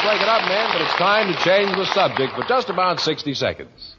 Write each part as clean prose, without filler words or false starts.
break it up, men, but it's time to change the subject for just about 60 seconds.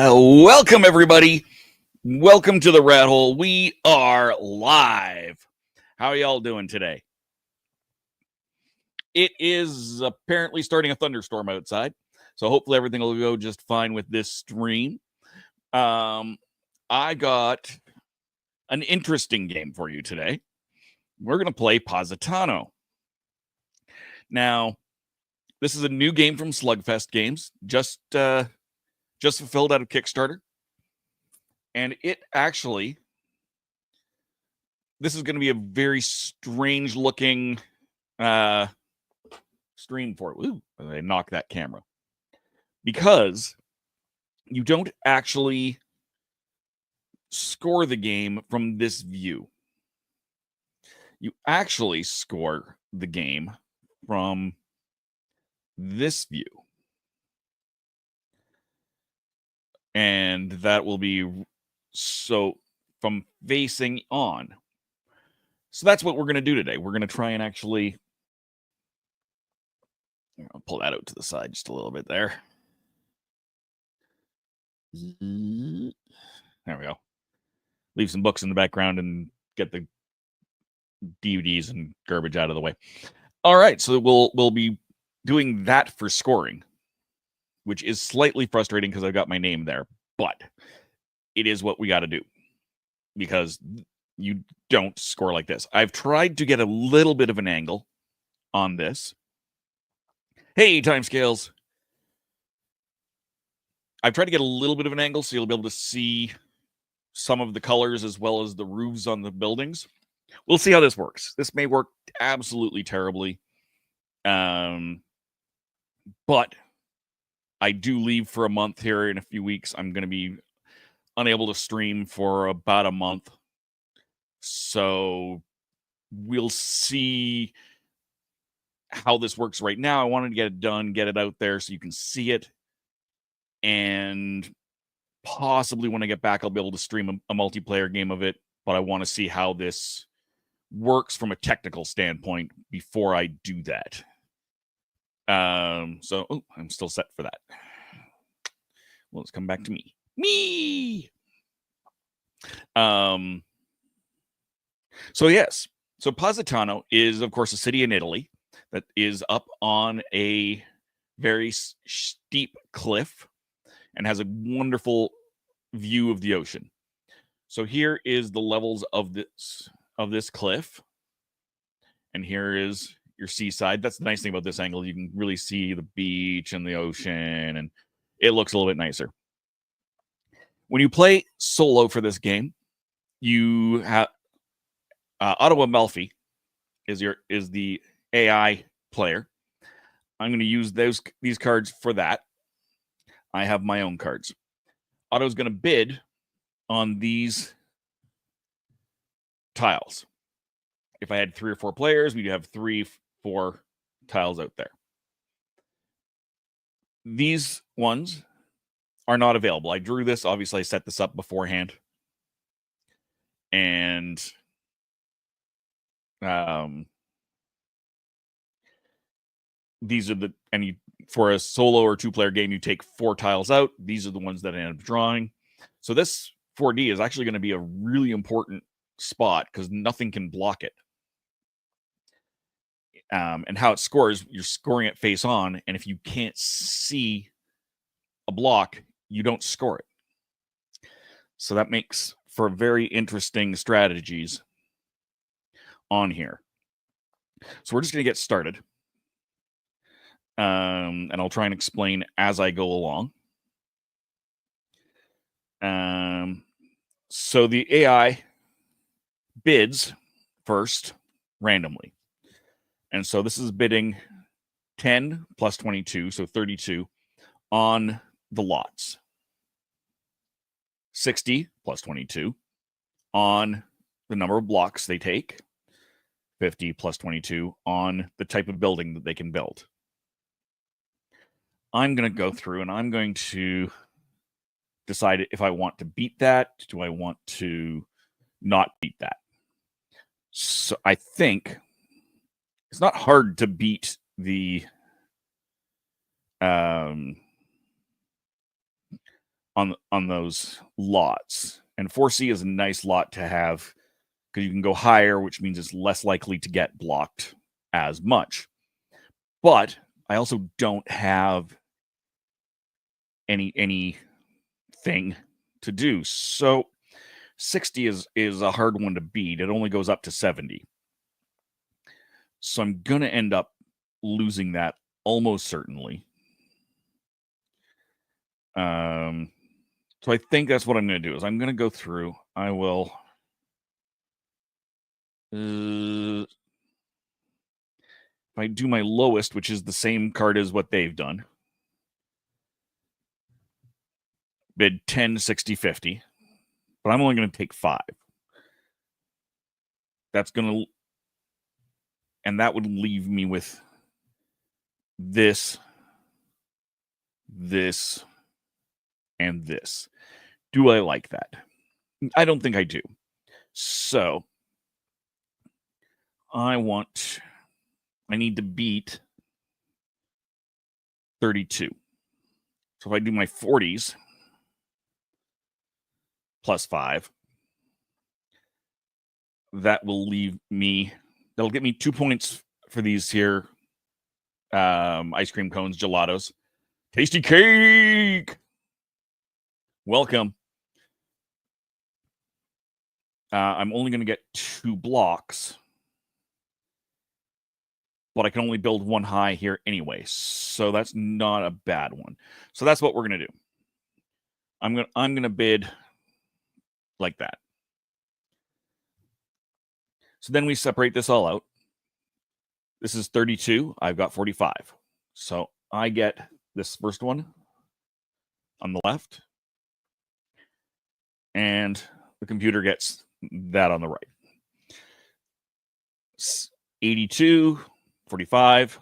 Welcome, everybody. Welcome to the Rat Hole. We are live. How are y'all doing today? It is apparently starting a thunderstorm outside, so hopefully everything will go just fine with this stream. I got an interesting game for you today. We're going to play Positano. Now, this is a new game from Slugfest Games, just fulfilled out of Kickstarter. And it actually, this is going to be a very strange looking stream for it. Ooh, I knocked that camera. Because you don't actually score the game from this view. You actually score the game from this view. And that will be so from facing on. So that's what we're going to do today. We're going to try and actually, I'll pull that out to the side just a little bit there. There we go. Leave some books in the background and get the DVDs and garbage out of the way. All right, so we'll be doing that for scoring, which is slightly frustrating because I've got my name there, but it is what we got to do because you don't score like this. I've tried to get a little bit of an angle on this. Hey, timescales. I've tried to get a little bit of an angle so you'll be able to see some of the colors as well as the roofs on the buildings. We'll see how this works. This may work absolutely terribly. But I do leave for a month here in a few weeks. I'm going to be unable to stream for about a month. So we'll see how this works right now. I wanted to get it done, get it out there so you can see it. And possibly when I get back, I'll be able to stream a multiplayer game of it. But I want to see how this works from a technical standpoint before I do that. I'm still set for that. Well, let's come back to me. So yes. So Positano is, of course, a city in Italy that is up on a very steep cliff and has a wonderful view of the ocean. So here is the levels of this cliff. And here is your seaside. That's the nice thing about this angle. You can really see the beach and the ocean, and it looks a little bit nicer. When you play solo for this game, you have Ottawa Melfi is the AI player. I'm going to use these cards for that. I have my own cards. Otto's going to bid on these tiles. If I had 3 or 4 players, we'd have 3, 4 tiles out there. These ones are not available. I drew this. Obviously, I set this up beforehand. And these are for a solo or 2-player game, you take 4 tiles out. These are the ones that I end up drawing. So this 4D is actually going to be a really important spot because nothing can block it. And how it scores, you're scoring it face on, and if you can't see a block, you don't score it. So that makes for very interesting strategies on here. So we're just going to get started. And I'll try and explain as I go along. So the AI bids first randomly. And so this is bidding 10 plus 22, so 32 on the lots. 60 plus 22 on the number of blocks they take. 50 plus 22 on the type of building that they can build. I'm going to go through and I'm going to decide if I want to beat that. Do I want to not beat that? So I think it's not hard to beat the on those lots. And 4C is a nice lot to have because you can go higher, which means it's less likely to get blocked as much. But I also don't have anything to do. So 60 is a hard one to beat. It only goes up to 70. So I'm going to end up losing that almost certainly. So I think that's what I'm going to do is I'm going to go through. I will if I do my lowest, which is the same card as what they've done, bid 10, 60, 50, but I'm only going to take 5. That's going to, and that would leave me with this, and this. Do I like that? I don't think I do. So I need to beat 32. So if I do my 40s plus 5, that will leave me, that'll get me 2 points for these here ice cream cones, gelatos. Tasty cake! Welcome. I'm only going to get 2 blocks, but I can only build 1 high here anyway, so that's not a bad one. So that's what we're going to do. I'm going to bid like that. So then we separate this all out. This is 32. I've got 45. So I get this first one on the left, and the computer gets that on the right. 82, 45.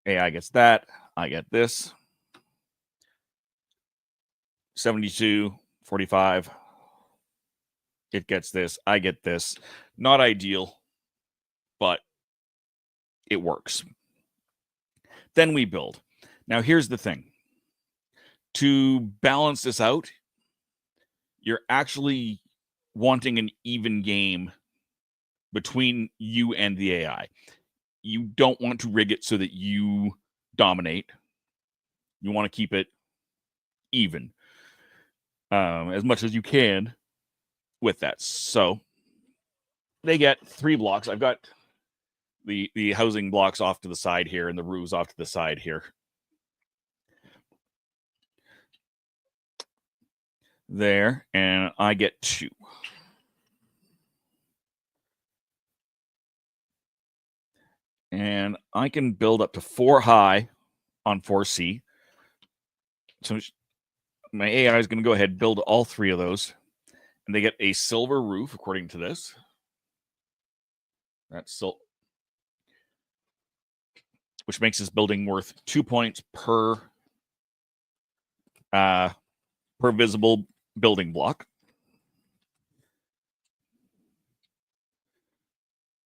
AI gets that. I get this. 72, 45. It gets this. I get this. Not ideal, but it works. Then we build. Now, here's the thing. To balance this out, you're actually wanting an even game between you and the AI. You don't want to rig it so that you dominate. You want to keep it even as much as you can with that. So they get 3 blocks. I've got the housing blocks off to the side here and the roofs off to the side here. There, and I get 2. And I can build up to 4 high on 4C. So my AI is going to go ahead and build all 3 of those. And they get a silver roof, according to this. That's which makes this building worth 2 points per visible building block.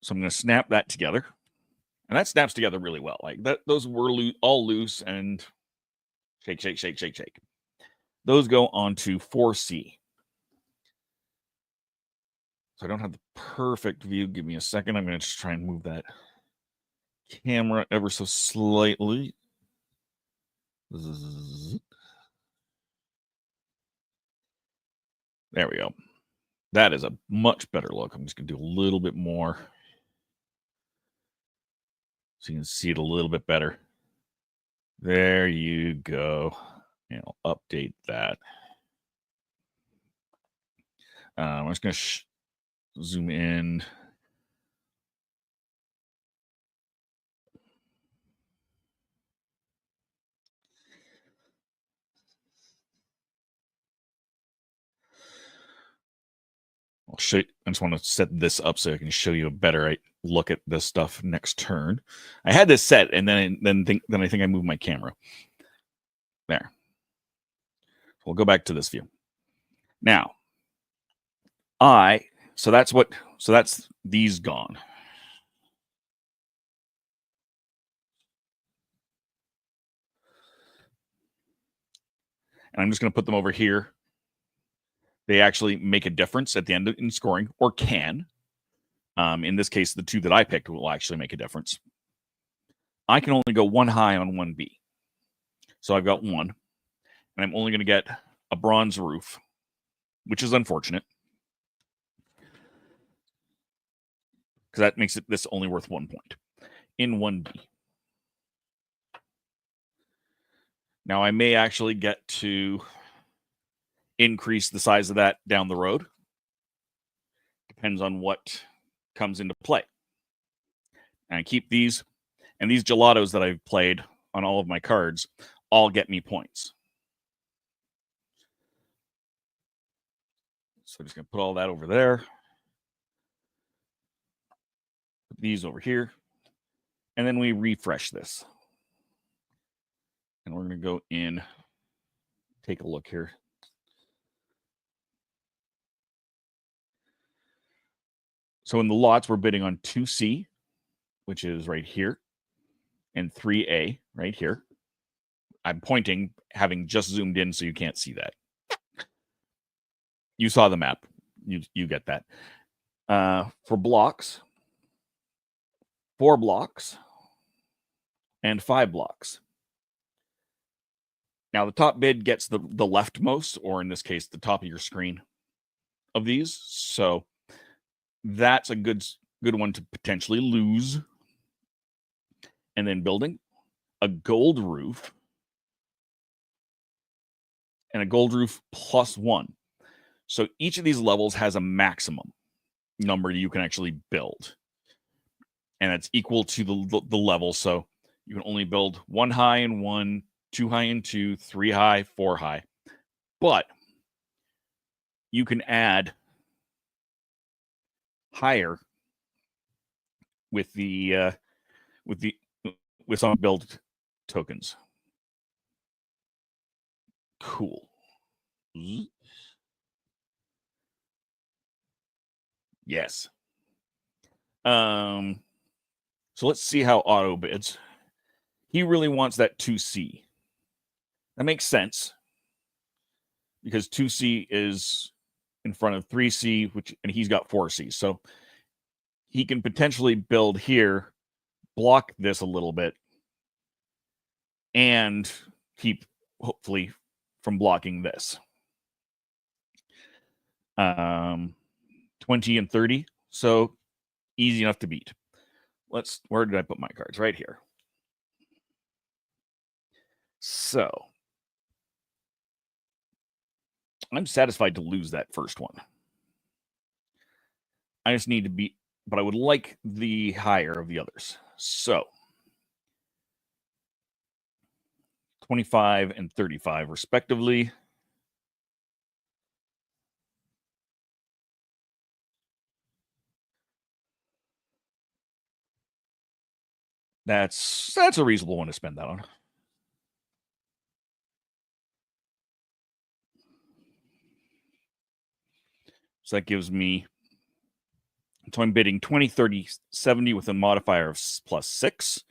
So I'm going to snap that together. And that snaps together really well. Like that, those were all loose and shake, shake, shake, shake, shake. Those go on to 4C. So I don't have the perfect view. Give me a second. I'm going to just try and move that camera ever so slightly. There we go. That is a much better look. I'm just going to do a little bit more so you can see it a little bit better. There you go. And I'll update that. I'm just going to zoom in. I'll show you, I just want to set this up so I can show you a better look at this stuff next turn. I had this set, and then I think I moved my camera. There. We'll go back to this view. Now, so that's these gone. And I'm just going to put them over here. They actually make a difference at the end in scoring, or can. In this case, the two that I picked will actually make a difference. I can only go one high on 1B. So I've got one. And I'm only going to get a bronze roof, which is unfortunate. Because that makes this only worth 1 point in 1B. Now, I may actually get to increase the size of that down the road. Depends on what comes into play. And I keep these, and these gelatos that I've played on all of my cards all get me points. So I'm just going to put all that over there. Put these over here. And then we refresh this. And we're going to go in, take a look here. So in the lots, we're bidding on 2C, which is right here, and 3A right here. I'm pointing, having just zoomed in so you can't see that. You saw the map. You get that. For blocks, 4 blocks, and 5 blocks. Now, the top bid gets the leftmost, or in this case, the top of your screen of these. So that's a good one to potentially lose. And then building a gold roof and a gold roof +1. So each of these levels has a maximum number you can actually build. And it's equal to the level. So you can only build 1 high and 1, 2 high and 2, 3 high, 4 high. But you can add higher with some build tokens. Cool. Yes. So let's see how Otto bids. He really wants that 2C. That makes sense because 2C is in front of 3C, and he's got 4C. So he can potentially build here, block this a little bit, and keep, hopefully, from blocking this. 20 and 30. So easy enough to beat. Where did I put my cards? Right here. So I'm satisfied to lose that first one. I just need to beat, but I would like the higher of the others. So 25 and 35 respectively. That's a reasonable one to spend that on. So that gives me So I'm bidding 20, 30, 70 with a modifier of +6.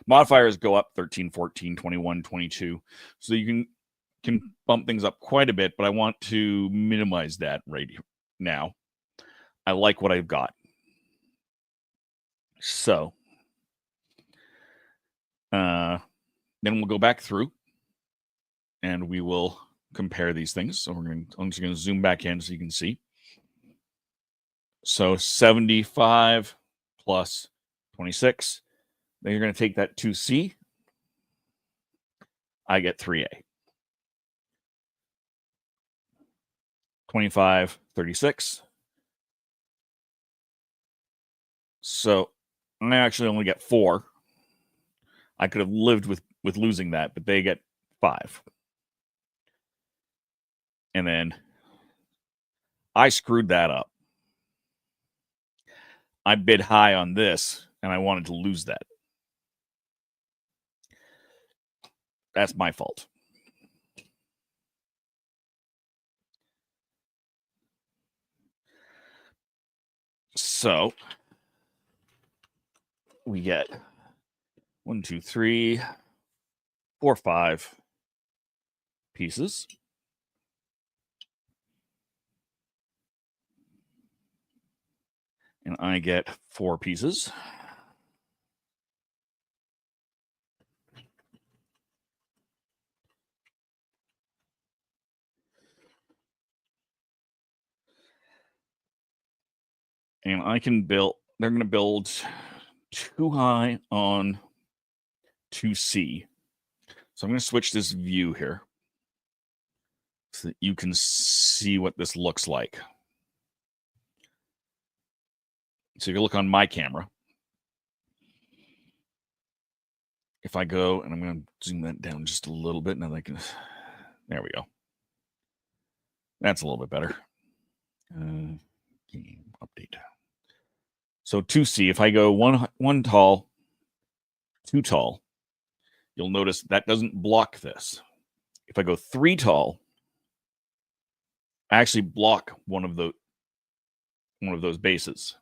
Modifiers go up 13, 14, 21, 22. So you can bump things up quite a bit, but I want to minimize that right now. I like what I've got. So then we'll go back through and we will compare these things. So I'm just going to zoom back in so you can see. So 75 plus 26. Then you're going to take that 2C. I get 3A. 25, 36. So I actually only get 4. I could have lived with losing that, but they get 5. And then I screwed that up. I bid high on this, and I wanted to lose that. That's my fault. So we get 1, 2, 3, 4, 5 pieces. And I get 4 pieces. And I can build, they're going to build 2 high on 2C. So I'm going to switch this view here so that you can see what this looks like. So if you look on my camera, if I go, and I'm going to zoom that down just a little bit, now I can, there we go. That's a little bit better. Game update. So 2C, if I go one tall, 2 tall, you'll notice that doesn't block this. If I go 3 tall, I actually block one of those bases.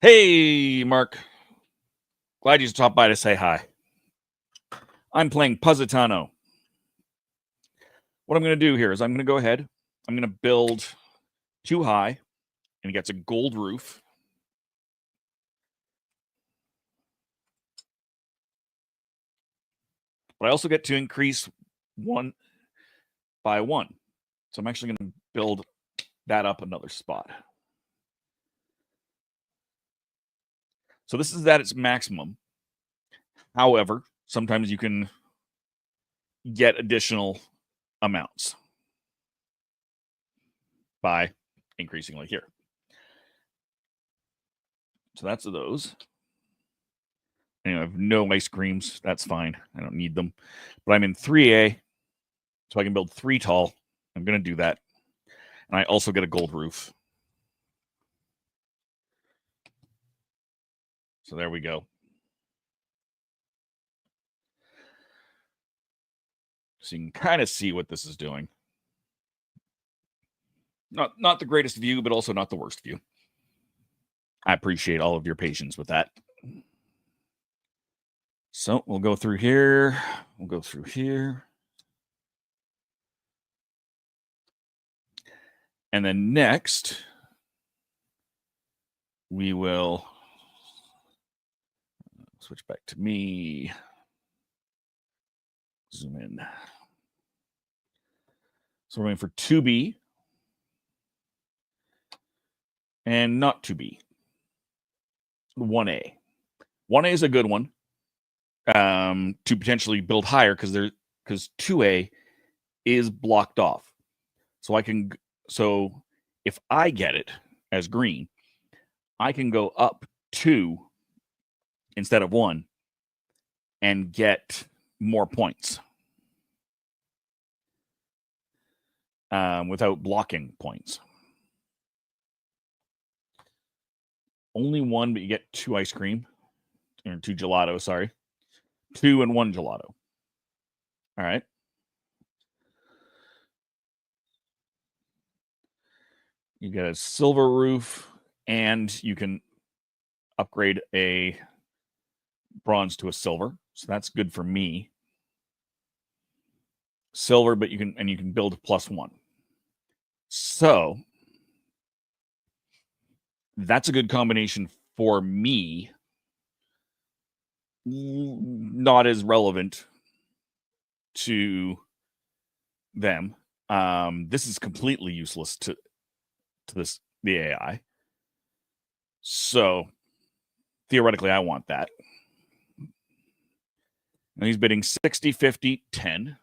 Hey, Mark. Glad you stopped by to say hi. I'm playing Positano. What I'm going to do here is I'm going to go ahead. I'm going to build 2 high, and it gets a gold roof. But I also get to increase 1 by 1. So I'm actually going to build that up another spot. So this is at its maximum. However, sometimes you can get additional amounts by increasing like here. So that's those. And I have no ice creams. That's fine. I don't need them. But I'm in 3A, so I can build 3 tall. I'm going to do that. And I also get a gold roof. So there we go. So you can kind of see what this is doing. Not the greatest view, but also not the worst view. I appreciate all of your patience with that. So we'll go through here. We'll go through here. And then next, we will switch back to me. Zoom in. So we're going for 2B. And not 2B. 1A. 1A is a good one to potentially build higher because 2A is blocked off. So if I get it as green, I can go up 2 instead of 1 and get more points without blocking points. Only 1, but you get 2 ice cream. Or 2 gelato, sorry. 2 and 1 gelato. All right. You get a silver roof, and you can upgrade a bronze to a silver. So that's good for me. Silver, but you can build +1. So that's a good combination for me. Not as relevant to them. This is completely useless to the AI. So theoretically, I want that. And he's bidding 60, 50, 10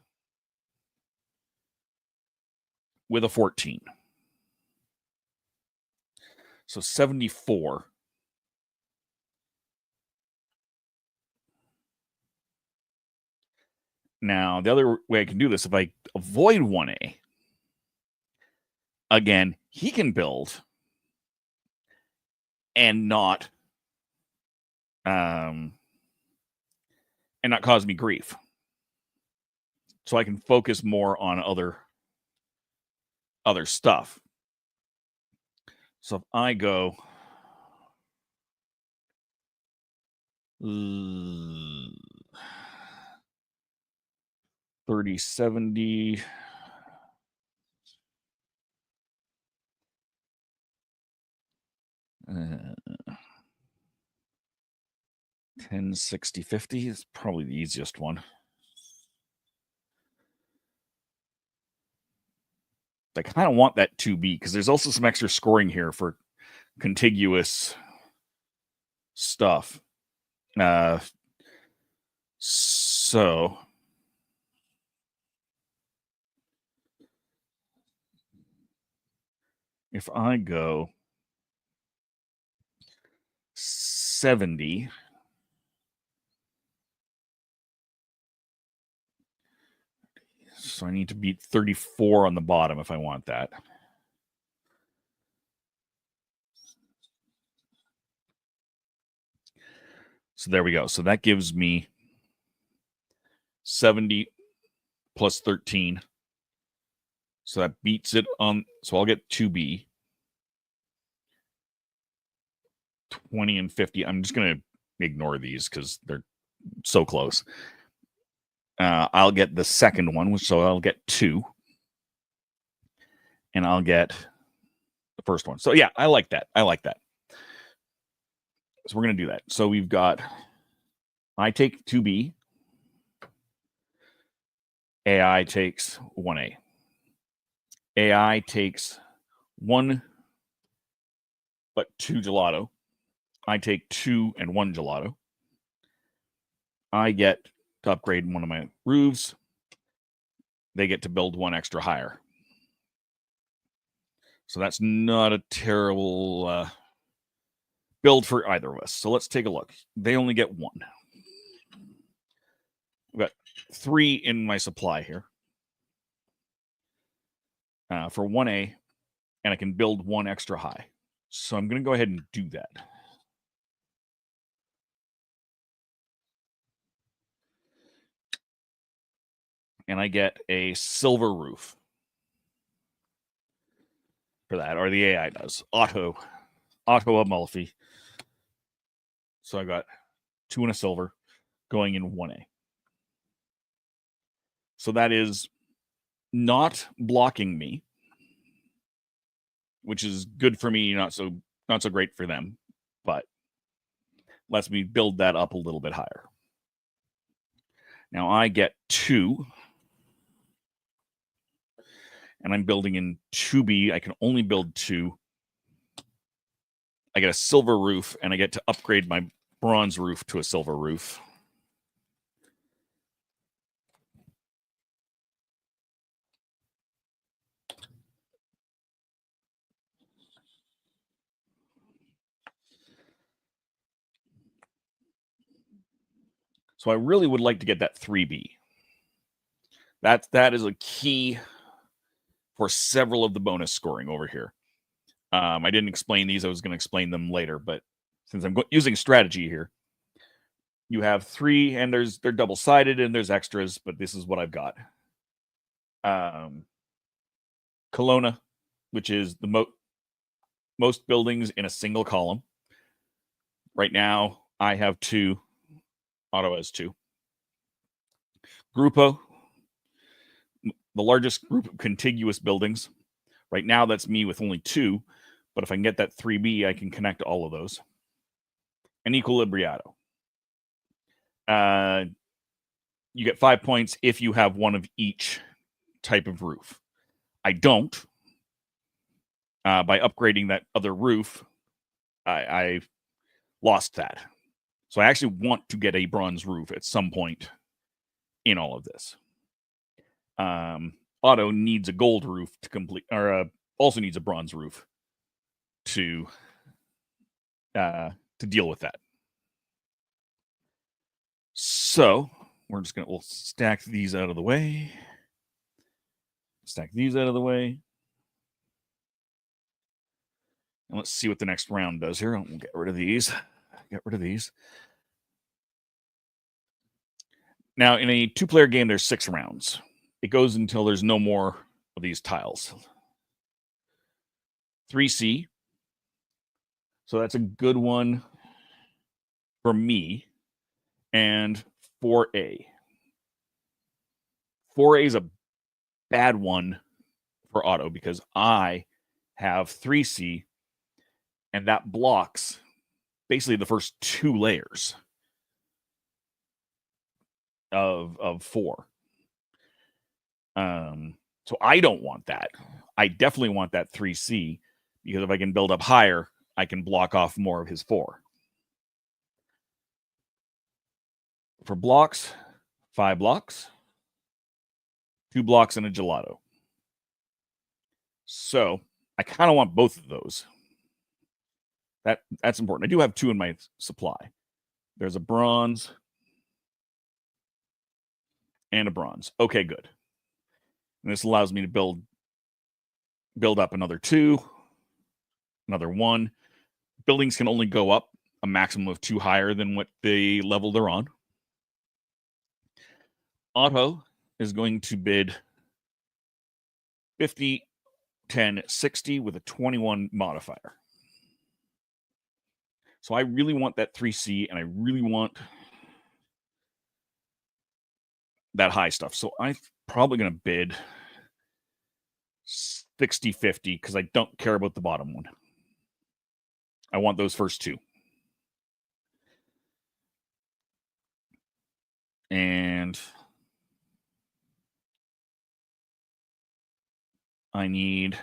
with a 14. So 74. Now, the other way I can do this, if I avoid 1A, again, he can build and not cause me grief. So I can focus more on other stuff. So if I go 30, 70, uh, 10, 60, 50 is probably the easiest one. I kind of want that 2B because there's also some extra scoring here for contiguous stuff. So if I go 70, so I need to beat 34 on the bottom if I want that. So there we go. So that gives me 70 plus 13. So that beats it on. So I'll get 2B. 20 and 50. I'm just going to ignore these because they're so close. I'll get the second one, so I'll get 2. And I'll get the first one. So yeah, I like that. So we're going to do that. So we've got, I take 2B. AI takes 1A. AI takes 1, but 2 gelato. I take 2 and 1 gelato. I get to upgrade one of my roofs. They get to build 1 extra higher. So that's not a terrible build for either of us. So let's take a look. They only get 1. I've got 3 in my supply here for 1A, and I can build 1 extra high. So I'm going to go ahead and do that. And I get a silver roof for that, or the AI does. Auto Amalfi. So I got 2 and a silver going in 1A. So that is not blocking me, which is good for me, not so great for them, but lets me build that up a little bit higher. Now I get 2, and I'm building in 2B. I can only build 2. I get a silver roof, and I get to upgrade my bronze roof to a silver roof. So I really would like to get that 3B. That is a key for several of the bonus scoring over here. I didn't explain these. I was going to explain them later, but since I'm using strategy here, you have 3, and they're double-sided, and there's extras, but this is what I've got. Kelowna, which is most buildings in a single column. Right now, I have 2. Otto has 2. Grupo, the largest group of contiguous buildings. Right now, that's me with only 2. But if I can get that 3B, I can connect all of those. And Equilibriado. You get 5 points if you have one of each type of roof. I don't. By upgrading that other roof, I lost that. So I actually want to get a bronze roof at some point in all of this. Otto needs a gold roof to complete, or also needs a bronze roof to deal with that. So we'll stack these out of the way. Stack these out of the way. And let's see what the next round does here. We'll get rid of these. Get rid of these. Now, in a 2-player game, there's 6 rounds. It goes until there's no more of these tiles. 3C. So that's a good one for me. And 4A. 4A is a bad one for Otto because I have 3C, and that blocks basically the first 2 layers of 4. So I don't want that. I definitely want that 3C because if I can build up higher, I can block off more of his 4. For blocks, 5 blocks, 2 blocks, and a gelato. So I kind of want both of those. That's important. I do have 2 in my supply. There's a bronze and a bronze. Okay, good. And this allows me to build up another 2, another 1. Buildings can only go up a maximum of 2 higher than what the level they're on. Otto is going to bid 50, 10, 60 with a 21 modifier. So I really want that 3C, and I really want that high stuff. So I'm probably going to bid 60, 50 because I don't care about the bottom one. I want those first 2. And I need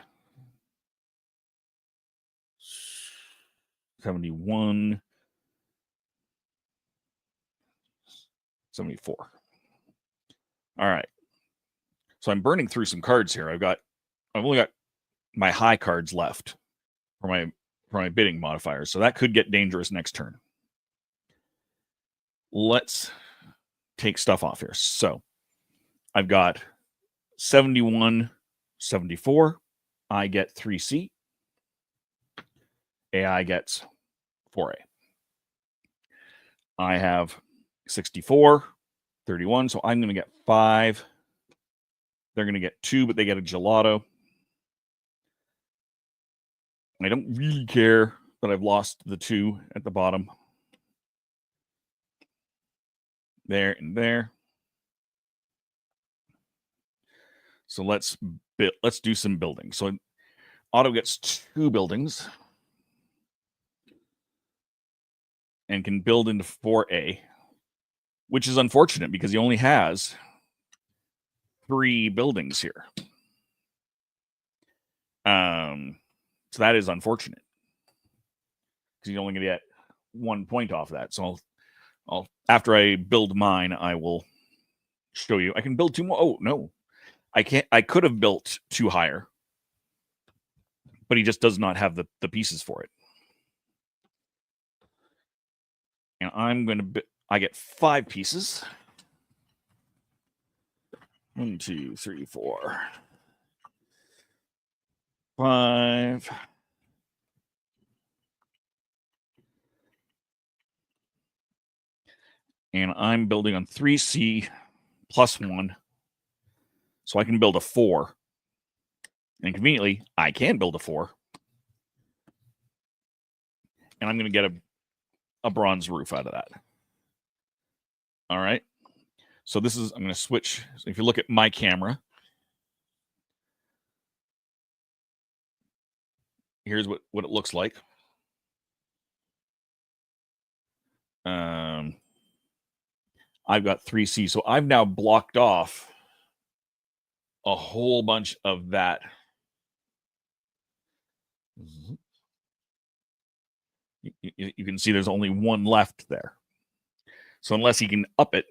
71, 74. All right. So I'm burning through some cards here. I've only got my high cards left for my bidding modifiers. So that could get dangerous next turn. Let's take stuff off here. So I've got 71, 74. I get 3C. AI gets 4A. I have 64, 31. So I'm going to get 5. They're going to get 2, but they get a gelato. I don't really care that I've lost the 2 at the bottom. There and there. So let's do some building. So Otto gets 2 buildings and can build into 4A, which is unfortunate because he only has 3 buildings here. So that is unfortunate because he's only going to get 1 point off that. So I'll after I build mine, I will show you. I can build 2 more. Oh no, I can't. I could have built 2 higher, but he just does not have the pieces for it. And I'm going to. I get 5 pieces. 1, 2, 3, 4, 5. And I'm building on 3C plus 1. So I can build a 4. And conveniently, I can build a 4. And I'm going to get a bronze roof out of that. All right. So this is, I'm going to switch. So if you look at my camera, here's what it looks like. I've got 3C. So I've now blocked off a whole bunch of that. You can see there's only one left there. So unless he can up it,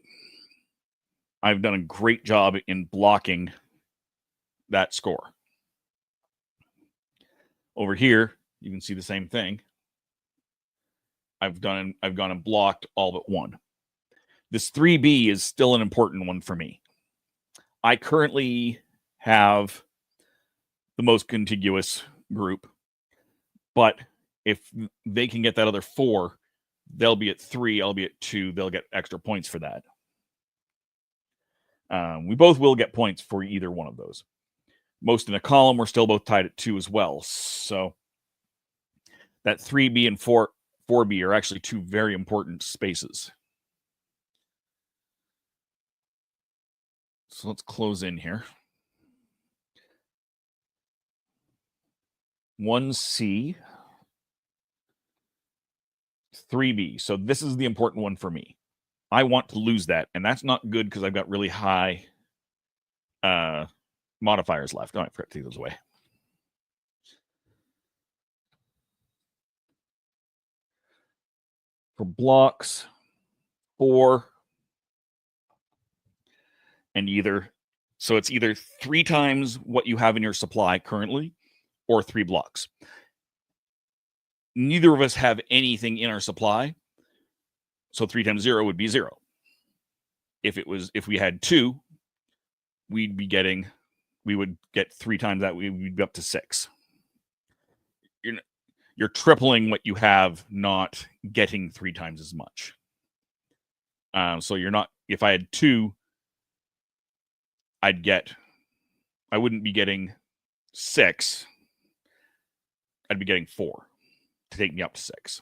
I've done a great job in blocking that score. Over here, you can see the same thing. I've gone and blocked all but one. This 3B is still an important one for me. I currently have the most contiguous group, but if they can get that other 4, they'll be at 3, I'll be at 2, they'll get extra points for that. We both will get points for either one of those. Most in a column, we're still both tied at 2 as well. So that 3B and 4B are actually 2 very important spaces. So let's close in here. 1C, 3B. So this is the important one for me. I want to lose that, and that's not good because I've got really high modifiers left. Oh, I forgot to take those away. For blocks, 4, and so it's either 3 times what you have in your supply currently, or 3 blocks. Neither of us have anything in our supply, so 3 times 0 would be 0. If we had 2, we would get 3 times that. We'd be up to 6. You're tripling what you have, not getting 3 times as much. So you're not. If I had 2, I wouldn't be getting 6. I'd be getting 4 to take me up to 6.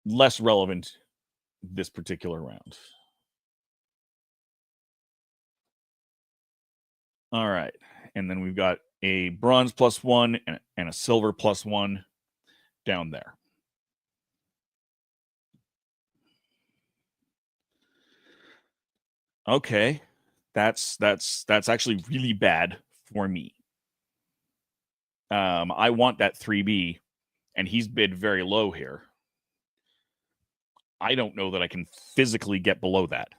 Less relevant this particular round. All right. And then we've got a bronze +1 and a silver +1 down there. Okay. That's actually really bad for me. I want that 3B, and he's bid very low here. I don't know that I can physically get below that.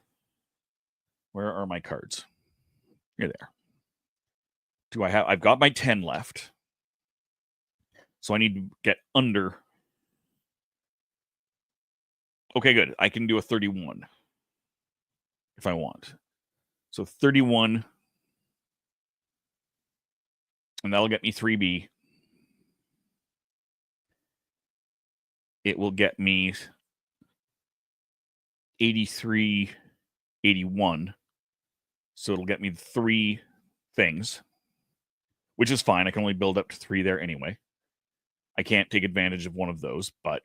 Where are my cards? You're there. I've got my 10 left. So I need to get under. Okay, good. I can do a 31 if I want. So 31, and that'll get me 3B. It will get me 83, 81. So it'll get me 3 things, which is fine. I can only build up to 3 there anyway. I can't take advantage of one of those, but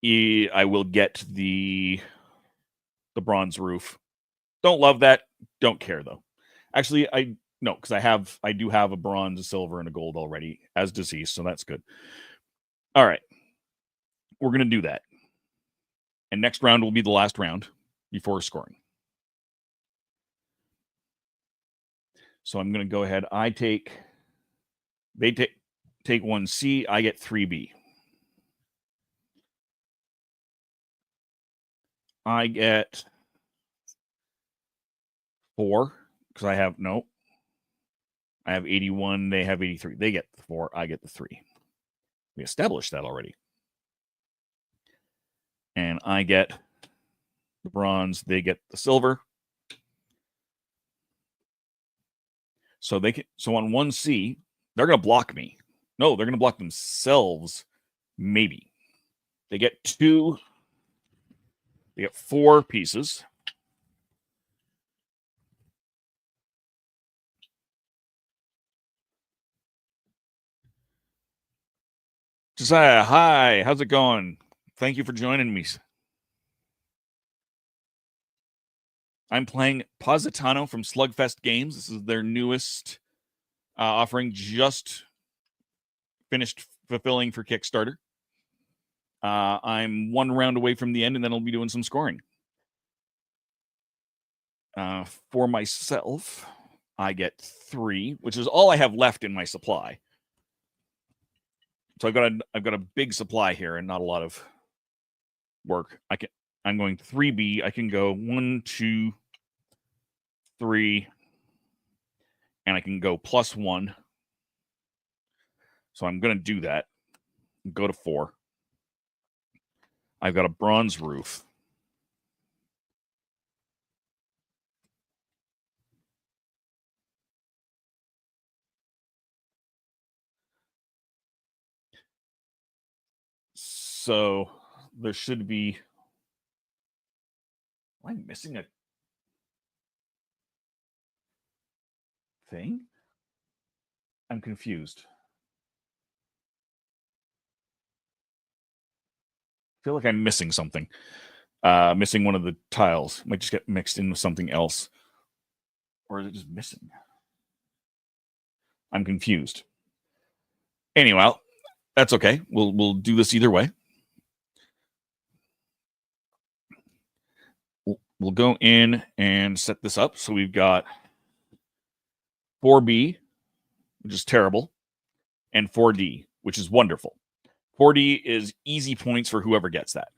I will get the bronze roof. Don't love that. Don't care though. Actually, because I do have a bronze, a silver, and a gold already as deceased, so that's good. All right. We're going to do that. And next round will be the last round before scoring. So I'm going to go ahead. They take 1C. I get 3B. I get 4 because I have 81. They have 83. They get the 4. I get the 3. We established that already. And I get the bronze. They get the silver. So on 1C, they're going to block me. No, they're going to block themselves. Maybe. They get 2. They get 4 pieces. Josiah, hi. How's it going? Thank you for joining me. I'm playing Positano from Slugfest Games. This is their newest offering, just finished fulfilling for Kickstarter. I'm one round away from the end, and then I'll be doing some scoring. For myself, I get 3, which is all I have left in my supply. So I've got a big supply here and not a lot of work. I'm going 3B. I can go 1, 2, 3, and I can go +1. So I'm going to do that. Go to 4. I've got a bronze roof. So there should be. Am I missing a thing? I'm confused. I feel like I'm missing something. Missing one of the tiles. Might just get mixed in with something else. Or is it just missing? I'm confused. Anyway, that's okay. We'll do this either way. We'll go in and set this up. So we've got 4B, which is terrible, and 4D, which is wonderful. 4D is easy points for whoever gets that.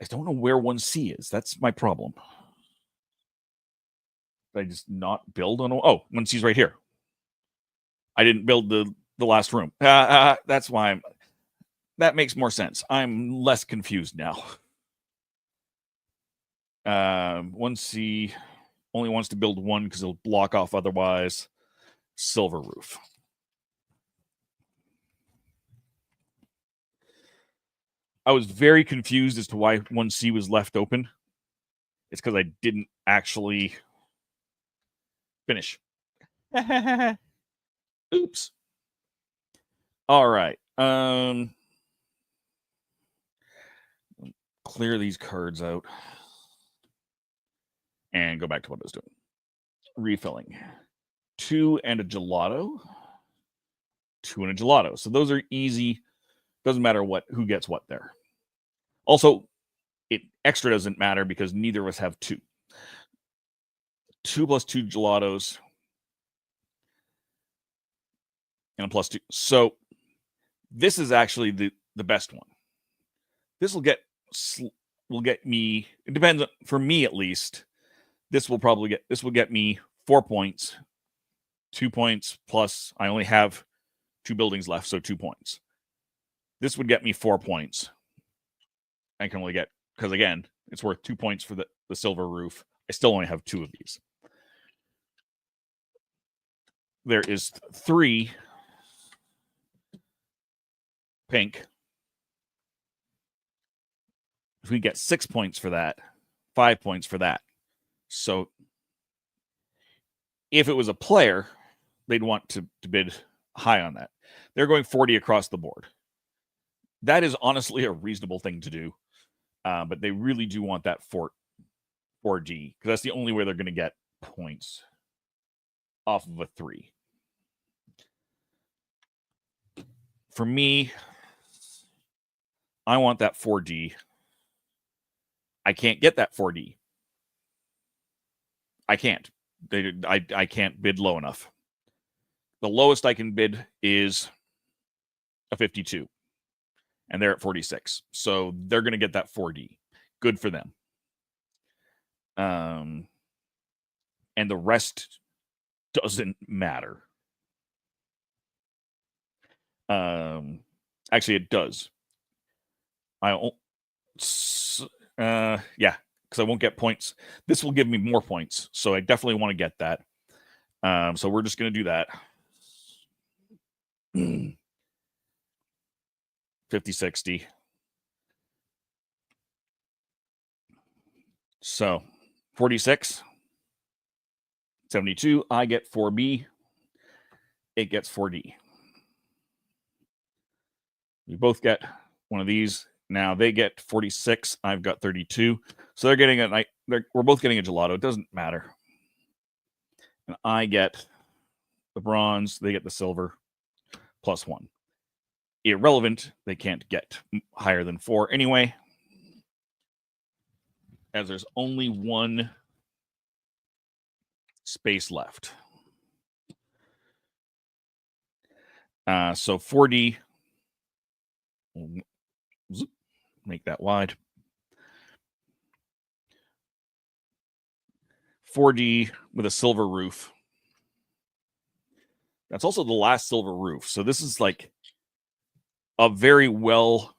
I don't know where 1C is. That's my problem. Did I just not build on? Oh, 1C's right here. I didn't build the last room. That's why that makes more sense. I'm less confused now. 1C only wants to build 1 because it'll block off otherwise. Silver roof. I was very confused as to why 1C was left open. It's because I didn't actually finish. Oops. All right. Clear these cards out and go back to what I was doing. Refilling. 2 and a gelato. 2 and a gelato. So those are easy. Doesn't matter who gets what there. Also, it extra doesn't matter because neither of us have 2. 2 plus 2 gelatos. And a +2. So this is actually the best one. This will get me. It depends for me at least. This will get me 4 points. 2 points plus I only have 2 buildings left, so 2 points. This would get me 4 points. I can only get, because again, it's worth 2 points for the silver roof. I still only have 2 of these. There is 3 pink. If we get 6 points for that, 5 points for that. So if it was a player, they'd want to bid high on that. They're going 40 across the board. That is honestly a reasonable thing to do. But they really do want that 4D because that's the only way they're going to get points off of a 3. For me, I want that 4D. I can't get that 4D. I can't. I can't bid low enough. The lowest I can bid is a 52. And they're at 46. So they're going to get that 4D. Good for them. And the rest doesn't matter. Actually, it does. Yeah, because I won't get points. This will give me more points. So I definitely want to get that. So we're just going to do that. 50, 60. So 46, 72. I get 4B. It gets 4D. We both get one of these. Now they get 46. I've got 32. So they're getting we're both getting a gelato. It doesn't matter. And I get the bronze. They get the silver +1. Irrelevant. They can't get higher than 4 anyway, as there's only one space left. So 4D. Make that wide. 4D with a silver roof. That's also the last silver roof. So this is like a very well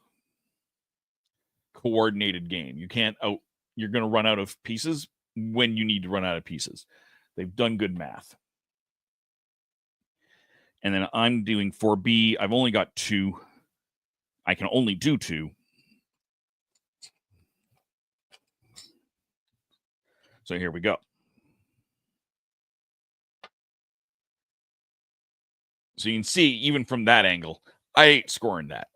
coordinated game. You're going to run out of pieces when you need to run out of pieces. They've done good math. And then I'm doing 4B. I've only got 2. I can only do 2. So here we go. So you can see, even from that angle, I ain't scoring that.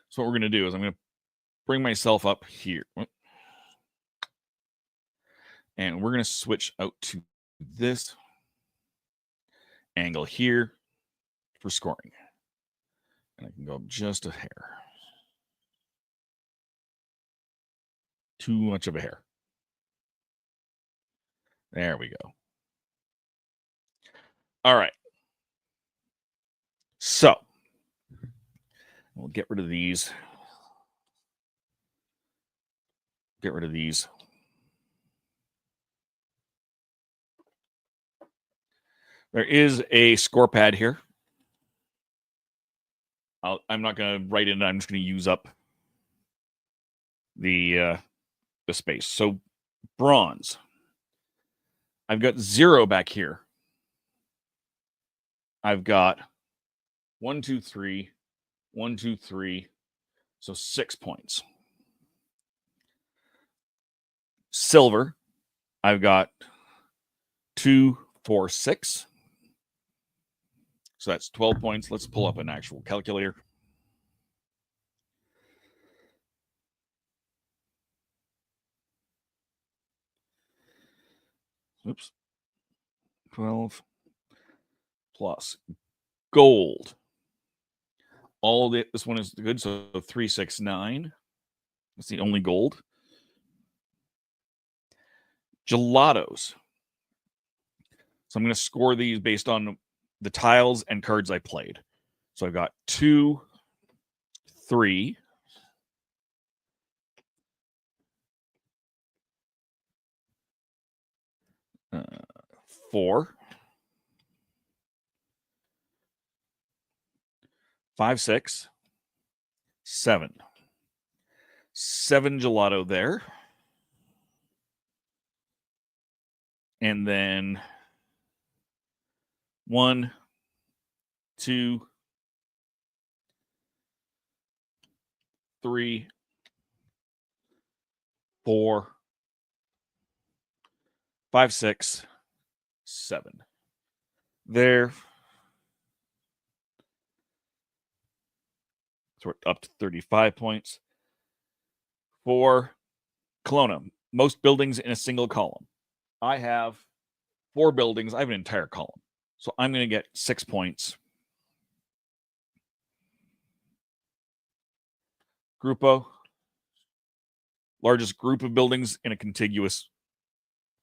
So what we're going to do is I'm going to bring myself up here. And we're going to switch out to this angle here for scoring. And I can go up just a hair. Too much of a hair. There we go. All right. So we'll get rid of these. Get rid of these. There is a score pad here. I'm not going to write in. I'm just going to use up the space. So bronze. I've got 0 back here. I've got 1, 2, 3, 1, 2, 3. So 6 points. Silver. I've got 2, 4, 6. So that's 12 points. Let's pull up an actual calculator. Oops. 12 plus gold. All the this one is good. So 369. That's the only gold. Gelatos. So I'm going to score these based on the tiles and cards I played. So I've got 2, 3. 4, 5, 6, 7. 7 gelato there. And then 1, 2, 3, 4, 5, 6, 7. There. So we're up to 35 points. For Kelowna, most buildings in a single column. I have 4 buildings. I have an entire column. So I'm going to get 6 points. Grupo. Largest group of buildings in a contiguous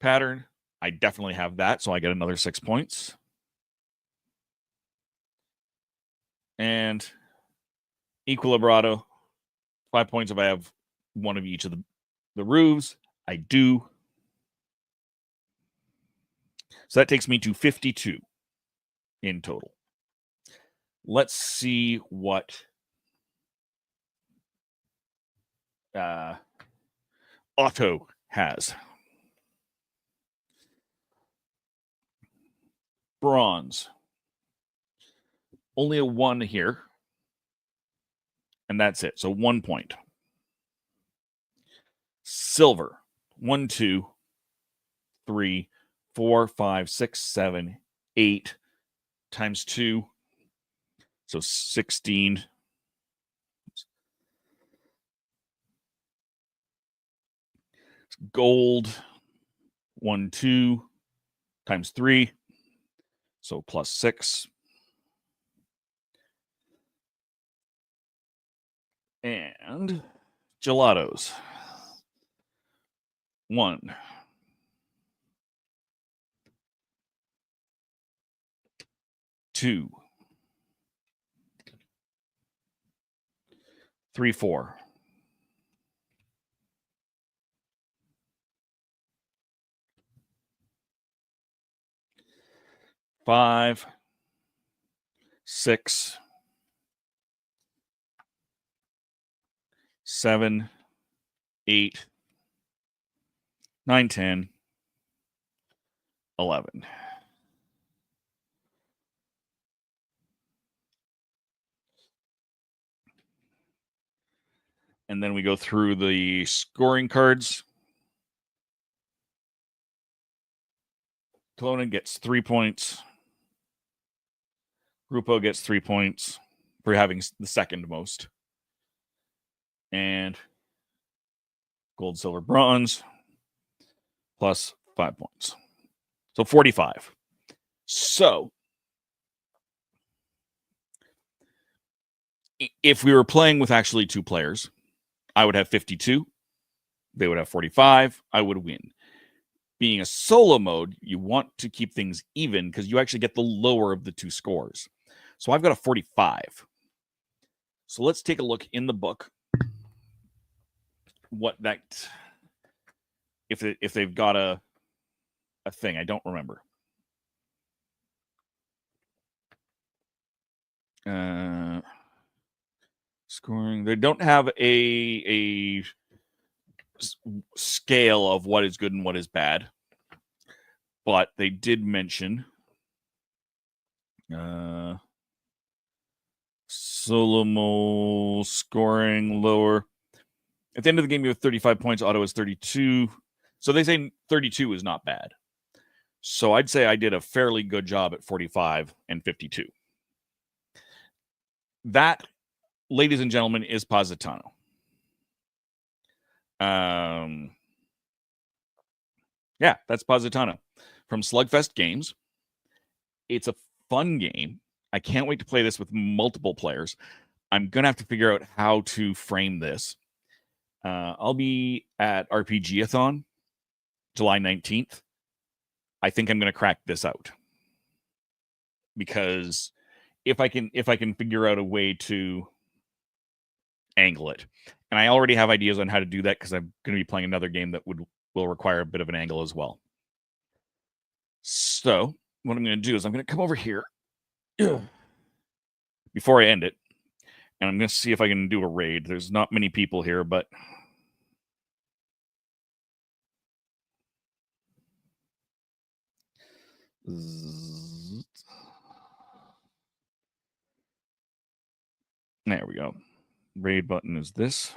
pattern. I definitely have that, so I get another 6 points. And Equilibrato, 5 points if I have one of each of the roofs. I do. So that takes me to 52 in total. Let's see what Otto has. Bronze. Only a 1 here. And that's it. So 1 point. Silver. 1, 2, 3, 4, 5, 6, 7, 8 times 2. So 16. Gold 1, 2 times 3. So plus 6. And gelatos. 1, 2, 3, 4. 5, 6, 7, 8, 9, 10, 11. And then we go through the scoring cards. Clonan gets 3 points. Rupo gets 3 points for having the second most. And gold, silver, bronze plus 5 points. So 45. So if we were playing with actually 2 players, I would have 52. They would have 45. I would win. Being a solo mode, you want to keep things even because you actually get the lower of the 2 scores. So I've got a 45. So let's take a look in the book. What that, if they've got a thing, I don't remember. Scoring. They don't have a scale of what is good and what is bad, but they did mention solo mode scoring lower. At the end of the game, you have 35 points. Auto is 32. So they say 32 is not bad. So I'd say I did a fairly good job at 45 and 52. That, ladies and gentlemen, is Positano. Yeah, that's Positano from Slugfest Games. It's a fun game. I can't wait to play this with multiple players. I'm going to have to figure out how to frame this. I'll be at RPG-a-thon July 19th. I think I'm going to crack this out because if I can figure out a way to angle it, and I already have ideas on how to do that because I'm going to be playing another game that will require a bit of an angle as well. So what I'm going to do is I'm going to come over here before I end it, and I'm going to see if I can do a raid. There's not many people here, but there we go. Raid button is this.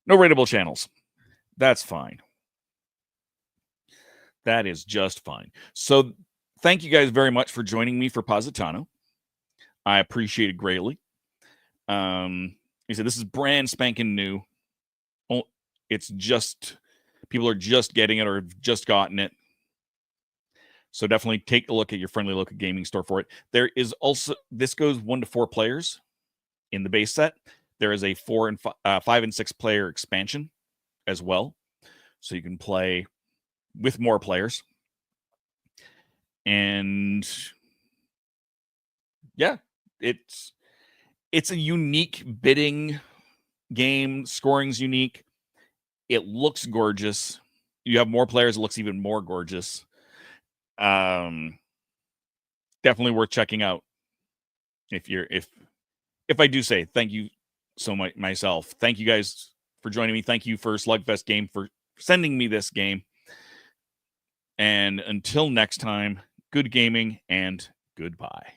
No raidable channels. That's fine. That is just fine. So thank you guys very much for joining me for Positano. I appreciate it greatly. He said this is brand spanking new. It's just people are just getting it or have just gotten it. So definitely take a look at your friendly local gaming store for it. There is also, this goes 1 to 4 players in the base set. There is a 5 and 6 player expansion as well. So you can play with more players. And yeah, it's a unique bidding game. Scoring's unique. It looks gorgeous. You have more players, it looks even more gorgeous. Definitely worth checking out. If I do say thank you so much myself. Thank you guys for joining me. Thank you for Slugfest Game for sending me this game. And until next time, good gaming and goodbye.